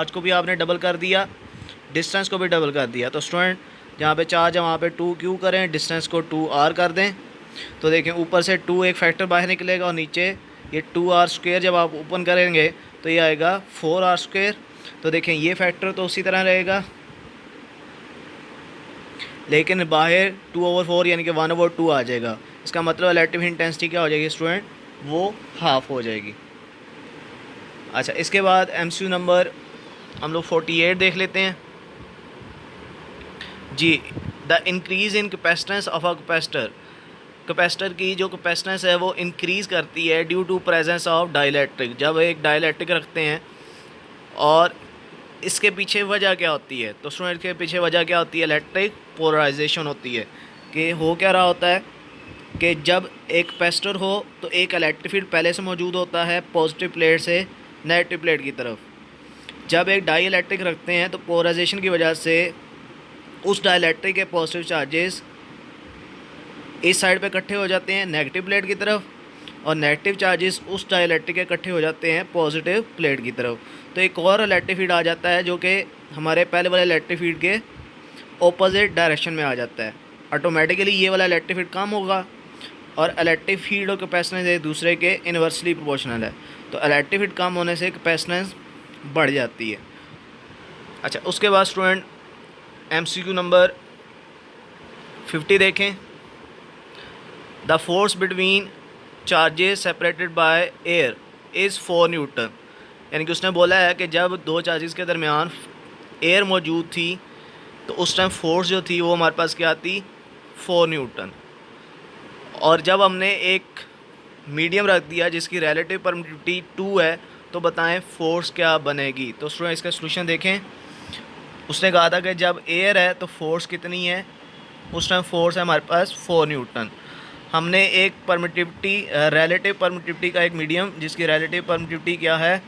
Charge को भी आपने डबल कर दिया, डिस्टेंस को भी डबल कर दिया। तो स्टूडेंट जहाँ पे चार्ज है वहाँ पे 2q करें, डिस्टेंस को 2r कर दें। तो देखें ऊपर से 2 एक फैक्टर बाहर निकलेगा और नीचे ये 2r² जब आप ओपन करेंगे तो ये आएगा 4r²। तो देखें ये फैक्टर तो उसी तरह रहेगा, लेकिन बाहर 2/4 यानी कि 1/2 आ जाएगा। इसका मतलब इलेक्ट्रिक इंटेंसिटी क्या हो जाएगी स्टूडेंट, वो हाफ हो जाएगी। अच्छा, इसके बाद MCQ नंबर हम लोग 48 देख लेते हैं जी। The increase in capacitance of a capacitor, capacitor की जो कैपेसिटेंस है वो इंक्रीज़ करती है due to presence of dielectric. जब एक डाइलेक्ट्रिक रखते हैं और इसके पीछे वजह क्या होती है, तो स्टूडेंट के पीछे वजह क्या होती है, इलेक्ट्रिक पोलराइजेशन होती है। कि हो क्या रहा होता है कि जब एक कैपेसिटर हो तो एक इलेक्ट्रिक फील्ड पहले से मौजूद होता है पॉजिटिव प्लेट से नेगेटिव प्लेट की तरफ। जब एक डाई इलेक्ट्रिक रखते हैं तो पोलराइजेशन की वजह से उस डाइलेक्ट्रिक के पॉजिटिव चार्जेस इस साइड पे इकट्ठे हो जाते हैं नेगेटिव प्लेट की तरफ, और नेगेटिव चार्जेस उस डाइलेक्ट्रिक के इकट्ठे हो जाते हैं पॉजिटिव प्लेट की तरफ। तो एक और इलेक्ट्रिक फील्ड आ जाता है जो कि हमारे पहले वाले इलेक्ट्रिक फील्ड के ऑपोजिट डायरेक्शन में आ जाता है। ऑटोमेटिकली ये वाला इलेक्ट्रिक फील्ड कम होगा और इलेक्ट्रिक फील्ड और कैपेसिटेंस एक दूसरे के इन्वर्सली प्रोपोर्शनल है। तो इलेक्ट्रिक फील्ड कम होने से कैपेसिटेंस बढ़ जाती है। अच्छा, उसके बाद स्टूडेंट MCQ नंबर 50 देखें। The force between charges separated by air is 4 Newton. यानी कि उसने बोला है कि जब दो चार्जेस के दरमियान एयर मौजूद थी तो उस टाइम फोर्स जो थी वो हमारे पास क्या थी, 4 न्यूटन। और जब हमने एक मीडियम रख दिया जिसकी रिलेटिव परमिटिविटी 2 है तो बताएं फोर्स क्या बनेगी। तो स्टूडेंट इसका सोल्यूशन देखें। उसने कहा था कि जब एयर है तो फोर्स कितनी है, उस टाइम फोर्स है हमारे पास 4 न्यूटन। हमने एक परमिटिविटी रिलेटिव परमिटिविटी का एक मीडियम जिसकी रिलेटिव परमिटिविटी क्या है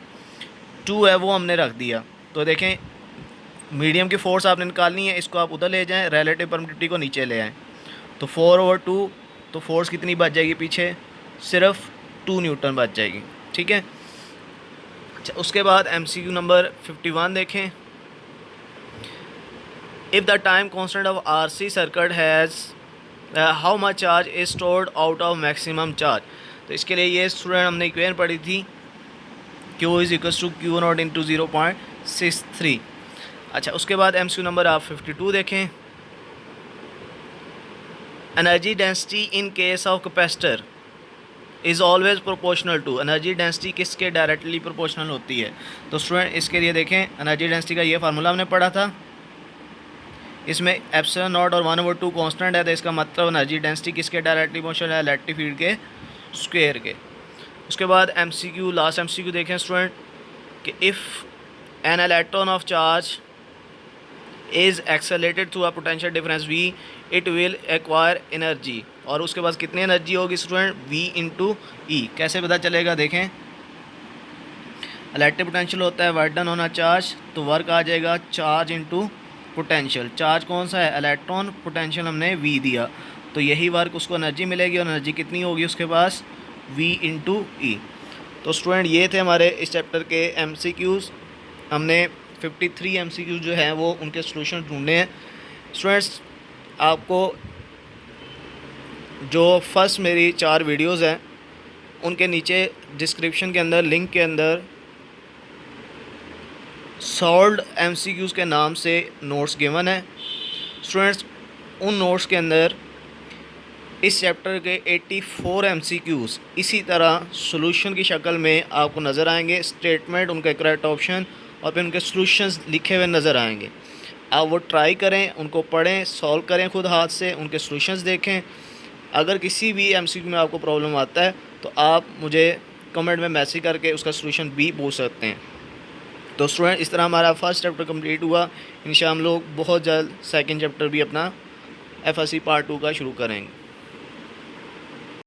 2 है वो हमने रख दिया। तो देखें मीडियम की फोर्स आपने निकालनी है, इसको आप उधर ले जाएं, रिलेटिव परमिटिविटी को नीचे ले आएँ। तो 4/2 तो फोर्स कितनी बच जाएगी पीछे, सिर्फ 2 न्यूटन बच जाएगी। ठीक है। अच्छा, उसके बाद MCQ नंबर 51 देखें। If the time constant of RC circuit has how much charge is stored out of maximum charge. तो इसके लिए ये स्टूडेंट हमने इक्वेशन पढ़ी थी, Q is equals to Q0 into 0.63। अच्छा, उसके बाद MCQ नंबर आप 52 देखें। Energy density in case of capacitor is always proportional to. Energy density किसके डायरेक्टली प्रोपोर्शनल होती है। तो स्टूडेंट इसके लिए देखें एनर्जी डेंसिटी का ये फार्मूला हमने पढ़ा था, इसमें एप्सिलॉन नॉट और 1/2 कांस्टेंट है। तो इसका मतलब एनर्जी डेंसिटी किसके डायरेक्टली प्रोपोर्शनल है, इलेक्ट्रिक फील्ड के स्क्वायर के। उसके बाद MCQ लास्ट MCQ देखें स्टूडेंट कि if an electron of charge is accelerated through a potential difference V it will acquire energy. और उसके बाद कितनी एनर्जी होगी स्टूडेंट, V इंटू E। कैसे पता चलेगा, देखें इलेक्ट्रिक पोटेंशियल होता है वर्क डन होना चार्ज, तो वर्क आ जाएगा चार्ज इंटू पोटेंशियल। चार्ज कौन सा है, इलेक्ट्रॉन, पोटेंशियल हमने V दिया, तो यही वर्क उसको एनर्जी मिलेगी। और एनर्जी कितनी होगी उसके पास, V इंटू E। तो स्टूडेंट ये थे हमारे इस चैप्टर के MCQs। हमने 53 MCQs जो हैं वो उनके सॉल्यूशन ढूंढे हैं। स्टूडेंट्स आपको जो फर्स्ट मेरी 4 वीडियोज़ हैं उनके नीचे डिस्क्रिप्शन के अंदर लिंक के अंदर सॉल्व्ड MCQs के नाम से नोट्स गिवन है। स्टूडेंट्स उन नोट्स के अंदर इस चैप्टर के 84 MCQs इसी तरह सॉल्यूशन की शक्ल में आपको नज़र आएंगे। स्टेटमेंट, उनका करेक्ट ऑप्शन और फिर उनके सॉल्यूशंस लिखे हुए नज़र आएंगे। आप वो ट्राई करें, उनको पढ़ें, सॉल्व करें खुद हाथ से, उनके सॉल्यूशंस देखें। अगर किसी भी MCQ में आपको प्रॉब्लम आता है तो आप मुझे कमेंट में मैसेज करके उसका सॉल्यूशन भी पूछ सकते हैं। तो स्टूडेंट इस तरह हमारा फर्स्ट चैप्टर कंप्लीट हुआ। इंशाअल्लाह हम लोग बहुत जल्द सेकंड चैप्टर भी अपना FSC पार्ट 2 का शुरू करेंगे।